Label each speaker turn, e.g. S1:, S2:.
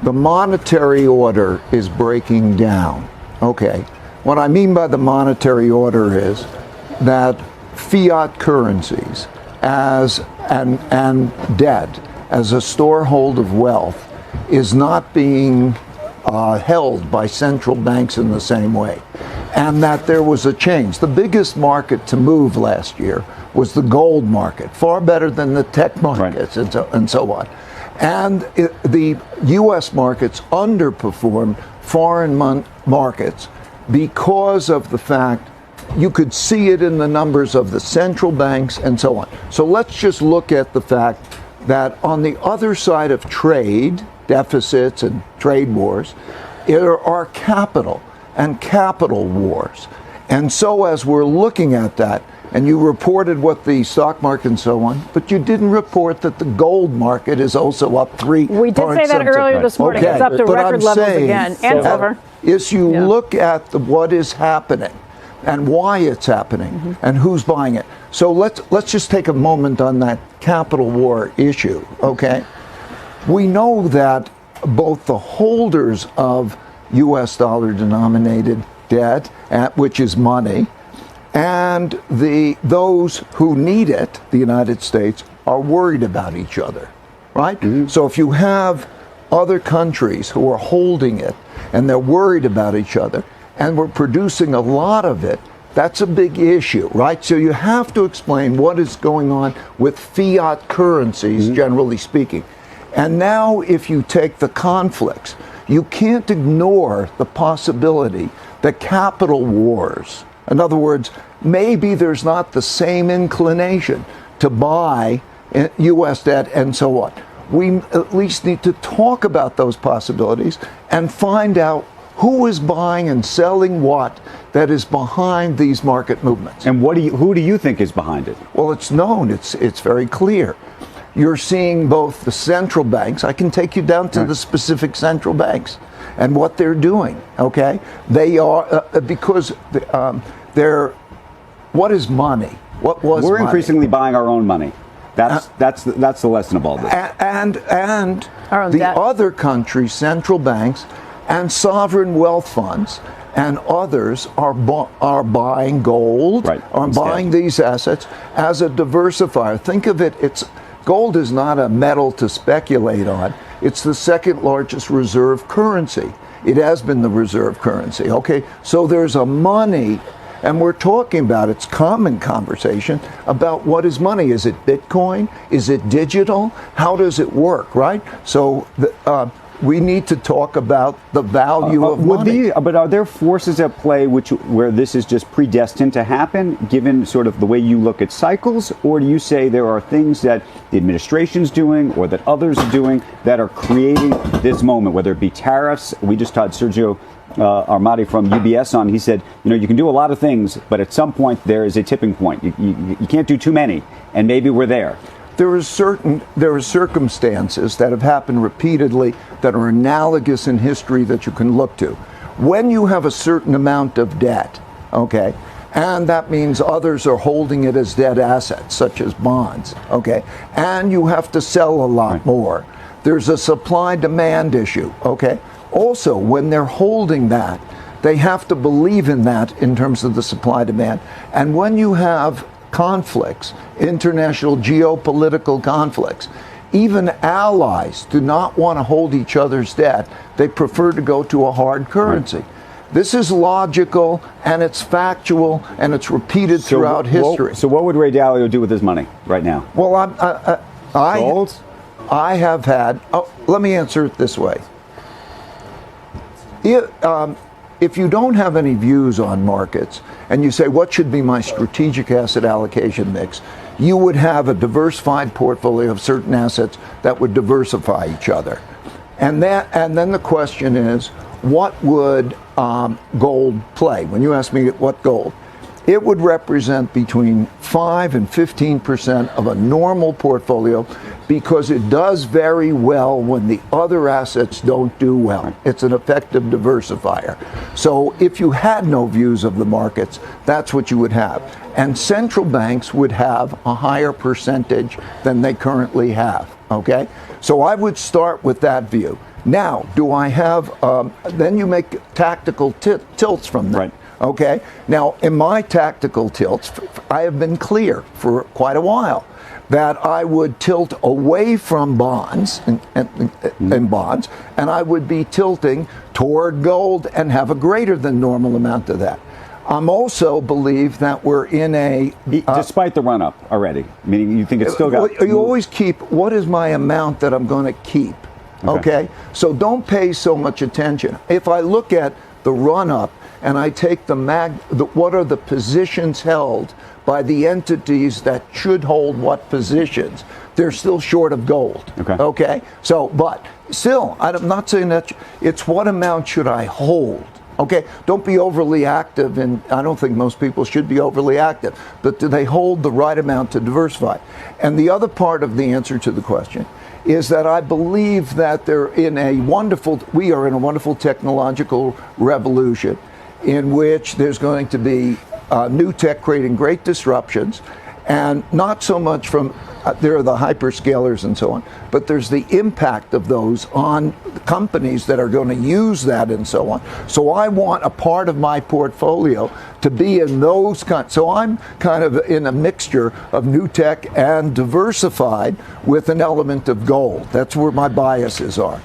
S1: the monetary order is breaking down. Okay. What I mean by the monetary order is that fiat currencies and debt as a storehold of wealth is not being held by central banks in the same way, and that there was a change. The biggest market to move last year was the gold market, far better than the tech markets, right, and so on. And the U.S. markets underperformed foreign markets because of the fact you could see it in the numbers of the central banks and so on. So let's just look at the fact that on the other side of trade deficits and trade wars, there are capital and capital wars. And so as we're looking at that, and you reported what the stock market and so on, but you didn't report that the gold market is also up 3.
S2: We did say that earlier this morning. Okay. It's up to record levels again, and silver.
S1: Is you look at what is happening and why it's happening and who's buying it. So let's just take a moment on that capital war issue, okay? We know that both the holders of US dollar denominated debt, which is money, and those who need it, the United States, are worried about each other, right? So if you have other countries who are holding it and they're worried about each other, and we're producing a lot of it, that's a big issue, right? So you have to explain what is going on with fiat currencies, generally speaking. And now if you take the conflicts, you can't ignore the possibility that capital wars, in other words, maybe there's not the same inclination to buy U.S. debt and so on. We at least need to talk about those possibilities and find out who is buying and selling what that is behind these market movements.
S3: And who do you think is behind it?
S1: Well, it's known. It's very clear. You're seeing both the central banks. I can take you down to the specific central banks and what they're doing. Okay, they are because they're. What is money? What was
S3: We're
S1: money?
S3: Increasingly buying our own money. That's the lesson of all this.
S1: And the other countries' central banks and sovereign wealth funds and others are buying gold, buying these assets as a diversifier. Think of it, gold is not a metal to speculate on. It's the second largest reserve currency. It has been the reserve currency, okay? So there's a money, and we're talking about, it's common conversation about what is money. Is it Bitcoin? Is it digital? How does it work, right? So we need to talk about the value of money.
S3: But are there forces at play where this is just predestined to happen, given sort of the way you look at cycles? Or do you say there are things that the administration's doing or that others are doing that are creating this moment, whether it be tariffs? We just had Sergio Armati from UBS on. He said, you can do a lot of things, but at some point there is a tipping point. You can't do too many, and maybe we're there.
S1: There are circumstances that have happened repeatedly that are analogous in history that you can look to. When you have a certain amount of debt, okay, and that means others are holding it as debt assets, such as bonds, okay, and you have to sell a lot more. There's a supply-demand issue, okay. Also, when they're holding that, they have to believe in that in terms of the supply-demand. And when you have conflicts, international geopolitical conflicts, even allies do not want to hold each other's debt. They prefer to go to a hard currency. This is logical, and it's factual, and it's repeated throughout history.
S3: So what would Ray Dalio do with his money right now?
S1: Well, I have had, let me answer it this way. If you don't have any views on markets and you say, what should be my strategic asset allocation mix, you would have a diversified portfolio of certain assets that would diversify each other. And then the question is, what would gold play? When you ask me what gold, it would represent between 5 and 15% of a normal portfolio because it does very well when the other assets don't do well. It's an effective diversifier. So if you had no views of the markets, that's what you would have. And central banks would have a higher percentage than they currently have, okay? So I would start with that view. Now, do I have, then you make tactical tilts from that.
S3: Right.
S1: Okay? Now, in my tactical tilts, I have been clear for quite a while that I would tilt away from bonds and bonds, and I would be tilting toward gold and have a greater than normal amount of that. I'm also believe that we're in a...
S3: despite the run-up already, meaning you think it's still got...
S1: You always keep, what is my amount that I'm going to keep? Okay? So don't pay so much attention. If I look at the run-up and I take what are the positions held by the entities that should hold what positions, they're still short of gold. Okay? So, but still, I'm not saying that it's what amount should I hold. Okay, don't be overly active, and I don't think most people should be overly active, but do they hold the right amount to diversify? And the other part of the answer to the question is that I believe that we are in a wonderful technological revolution in which there's going to be new tech creating great disruptions, and not so much from there are the hyperscalers and so on, but there's the impact of those on companies that are going to use that and so on. So I want a part of my portfolio to be in those so I'm kind of in a mixture of new tech and diversified with an element of gold. That's where my biases are.